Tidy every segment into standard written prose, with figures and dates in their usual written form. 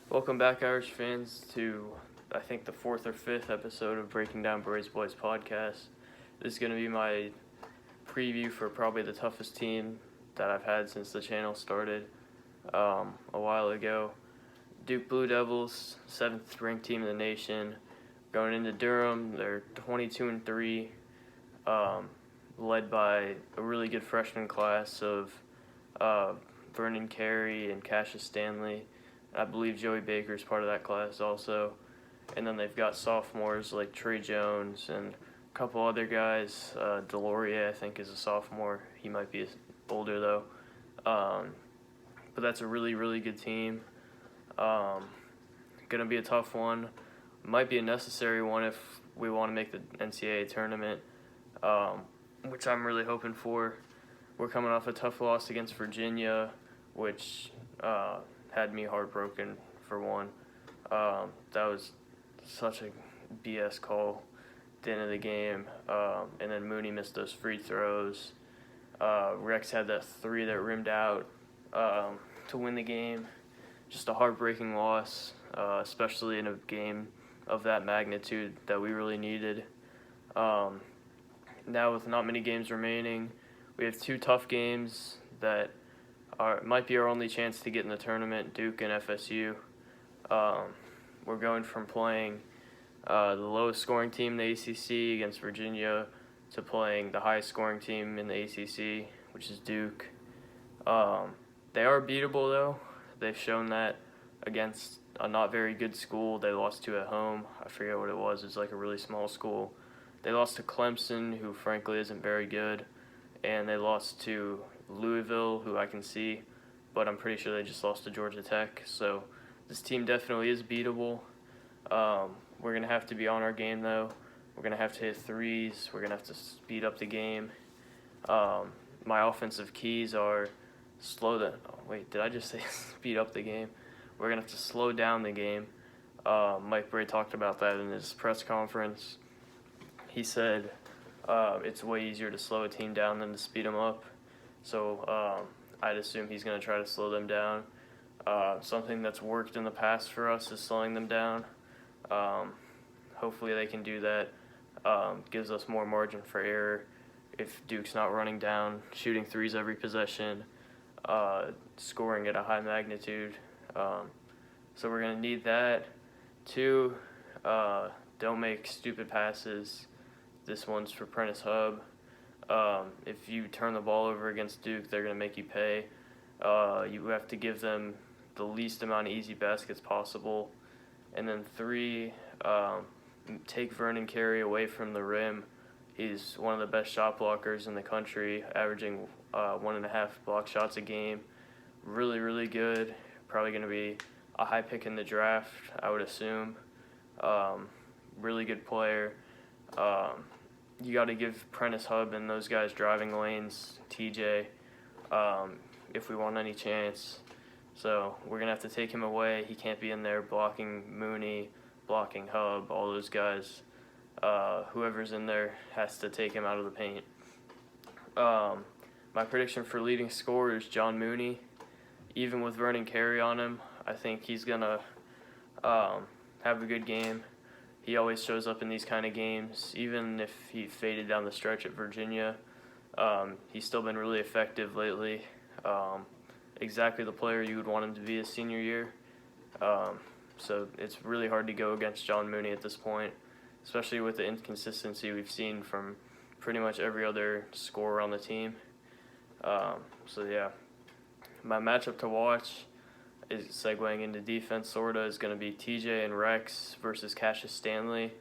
Welcome back, Irish fans, to I think the fourth or fifth episode of Breaking Down Braves Boys podcast. This is going to be my preview for probably the toughest team that I've had since the channel started a while ago. Duke Blue Devils, seventh ranked team in the nation, going into Durham. They're 22-3, led by a really good freshman class of Vernon Carey and Cassius Stanley. I believe Joey Baker is part of that class also. And then they've got sophomores like Trey Jones and a couple other guys. Delorier, I think, is a sophomore. He might be older, though. But that's a really, really good team. Going to be a tough one. Might be a necessary one if we want to make the NCAA tournament, which I'm really hoping for. We're coming off a tough loss against Virginia, which had me heartbroken for one. That was such a BS call at the end of the game. And then Mooney missed those free throws. Rex had that three that rimmed out to win the game. Just a heartbreaking loss, especially in a game of that magnitude that we really needed. Now with not many games remaining, we have two tough games that might be our only chance to get in the tournament, Duke and FSU. We're going from playing the lowest scoring team in the ACC against Virginia to playing the highest scoring team in the ACC, which is Duke. They are beatable, though. They've shown that against a not very good school they lost to at home. I forget what it was. It's like a really small school. They lost to Clemson, who frankly isn't very good, and they lost to Louisville, who I can see, but I'm pretty sure they just lost to Georgia Tech. So this team definitely is beatable. We're going to have to be on our game, though. We're going to have to hit threes. We're going to have to speed up the game. My offensive keys are did I just say speed up the game? We're going to have to slow down the game. Mike Bray talked about that in his press conference. He said it's way easier to slow a team down than to speed them up. So I'd assume he's going to try to slow them down. Something that's worked in the past for us is slowing them down. Hopefully they can do that. Gives us more margin for error if Duke's not running down, shooting threes every possession, scoring at a high magnitude. So we're going to need that. Two, don't make stupid passes. This one's for Prentice Hub. If you turn the ball over against Duke, they're going to make you pay. You have to give them the least amount of easy baskets possible. And then three, take Vernon Carey away from the rim. He's one of the best shot blockers in the country, averaging 1.5 block shots a game. Really, really good. Probably going to be a high pick in the draft, I would assume. Really good player. You got to give Prentice Hub and those guys driving lanes, TJ, if we want any chance. So we're going to have to take him away. He can't be in there blocking Mooney, blocking Hub, all those guys. Whoever's in there has to take him out of the paint. My prediction for leading scorer is John Mooney. Even with Vernon Carey on him, I think he's going to have a good game. He always shows up in these kind of games. Even if he faded down the stretch at Virginia, he's still been really effective lately. Exactly the player you would want him to be his senior year. So it's really hard to go against John Mooney at this point, especially with the inconsistency we've seen from pretty much every other scorer on the team. My matchup to watch is segueing into defense, is going to be TJ and Rex versus Cassius Stanley.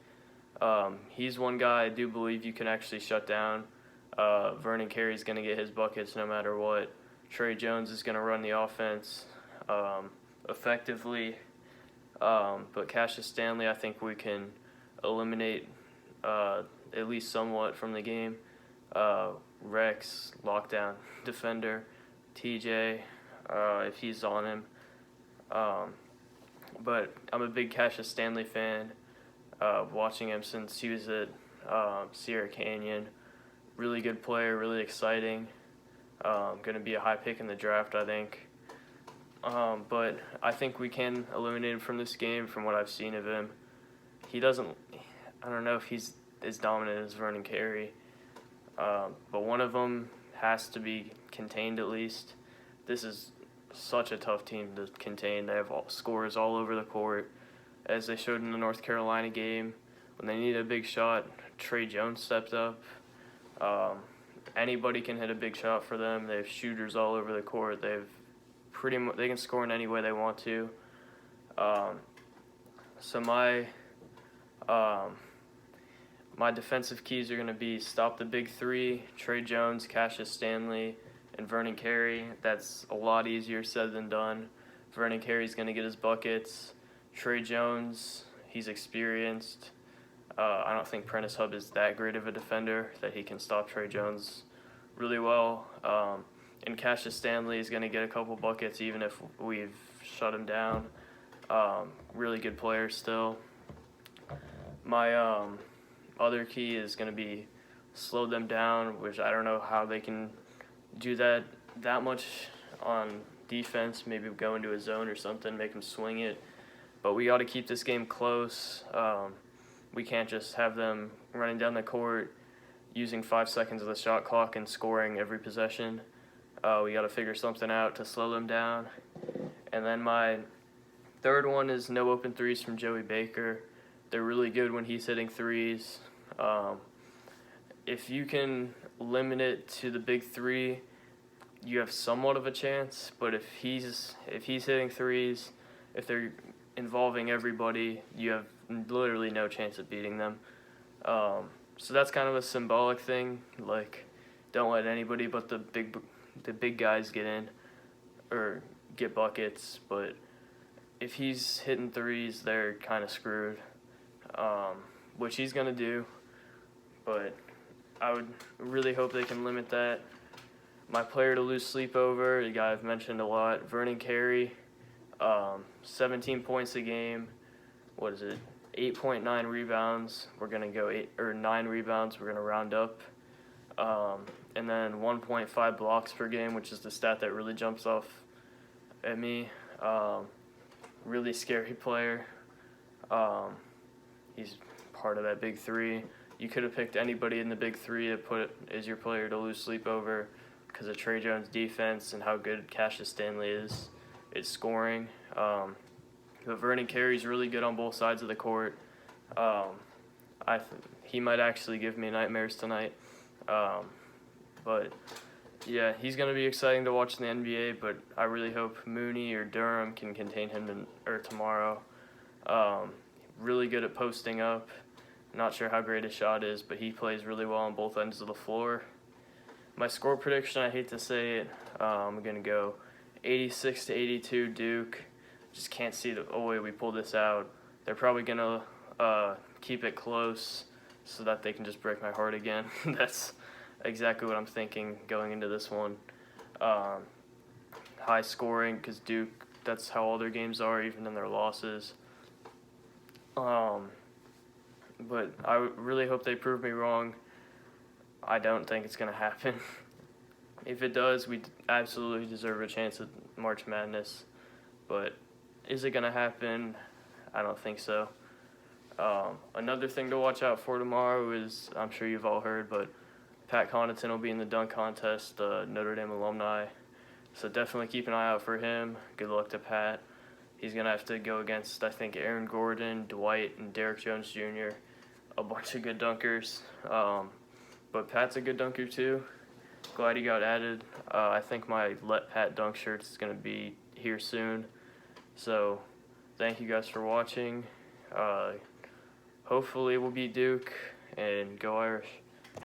He's one guy I do believe you can actually shut down. Vernon Carey's going to get his buckets no matter what. Trey Jones is going to run the offense effectively. But Cassius Stanley, I think we can eliminate at least somewhat from the game. Rex, lockdown defender. TJ, if he's on him. But I'm a big Cassius Stanley fan, watching him since he was at Sierra Canyon. Really good player, really exciting. Going to be a high pick in the draft, I think. But I think we can eliminate him from this game from what I've seen of him. He doesn't, I don't know if he's as dominant as Vernon Carey, but one of them has to be contained at least. This is such a tough team to contain. They have scorers all over the court, as they showed in the North Carolina game. When they needed a big shot, Trey Jones stepped up. Anybody can hit a big shot for them. They have shooters all over the court. They can score in any way they want to. So my defensive keys are going to be stop the big three: Trey Jones, Cassius Stanley, and Vernon Carey. That's a lot easier said than done. Vernon Carey's going to get his buckets. Trey Jones, he's experienced. I don't think Prentice Hub is that great of a defender that he can stop Trey Jones really well. And Cassius Stanley is going to get a couple buckets even if we've shut him down. Really good player still. My other key is going to be slow them down, which I don't know how they can do that much on defense. Maybe go into a zone or something, make them swing it. But we got to keep this game close. We can't just have them running down the court, using 5 seconds of the shot clock and scoring every possession. We got to figure something out to slow them down. And then my third one is no open threes from Joey Baker. They're really good when he's hitting threes. If you can limit it to the big three, you have somewhat of a chance. But if he's hitting threes, if they're involving everybody, you have literally no chance of beating them. So that's kind of a symbolic thing. Like, don't let anybody but the big guys get in or get buckets. But if he's hitting threes, they're kind of screwed, which he's going to do. But I would really hope they can limit that. My player to lose sleep over, the guy I've mentioned a lot, Vernon Carey, 17 points a game. 8.9 rebounds. We're going to go 9 rebounds. We're going to round up. And then 1.5 blocks per game, which is the stat that really jumps off at me. Really scary player. He's part of that big three. You could have picked anybody in the big three to put as your player to lose sleep over because of Trey Jones' defense and how good Cassius Stanley is scoring. But Vernon Carey's really good on both sides of the court. He might actually give me nightmares tonight. But yeah, he's going to be exciting to watch in the NBA, but I really hope Mooney or Durham can contain him tomorrow. Really good at posting up. Not sure how great his shot is, but he plays really well on both ends of the floor. My score prediction, I hate to say it, I'm going to go 86-82 Duke. Just can't see the way we pull this out. They're probably going to keep it close so that they can just break my heart again. That's exactly what I'm thinking going into this one. High scoring because Duke, that's how all their games are, even in their losses. But I really hope they prove me wrong. I don't think it's going to happen. If it does, we absolutely deserve a chance at March Madness. But is it going to happen? I don't think so. Another thing to watch out for tomorrow is, I'm sure you've all heard, but Pat Connaughton will be in the dunk contest, Notre Dame alumni. So definitely keep an eye out for him. Good luck to Pat. He's going to have to go against, I think, Aaron Gordon, Dwight, and Derrick Jones Jr., a bunch of good dunkers. But Pat's a good dunker too. Glad he got added. I think my Let Pat Dunk shirt is going to be here soon. So thank you guys for watching. Hopefully we'll beat Duke, and go Irish.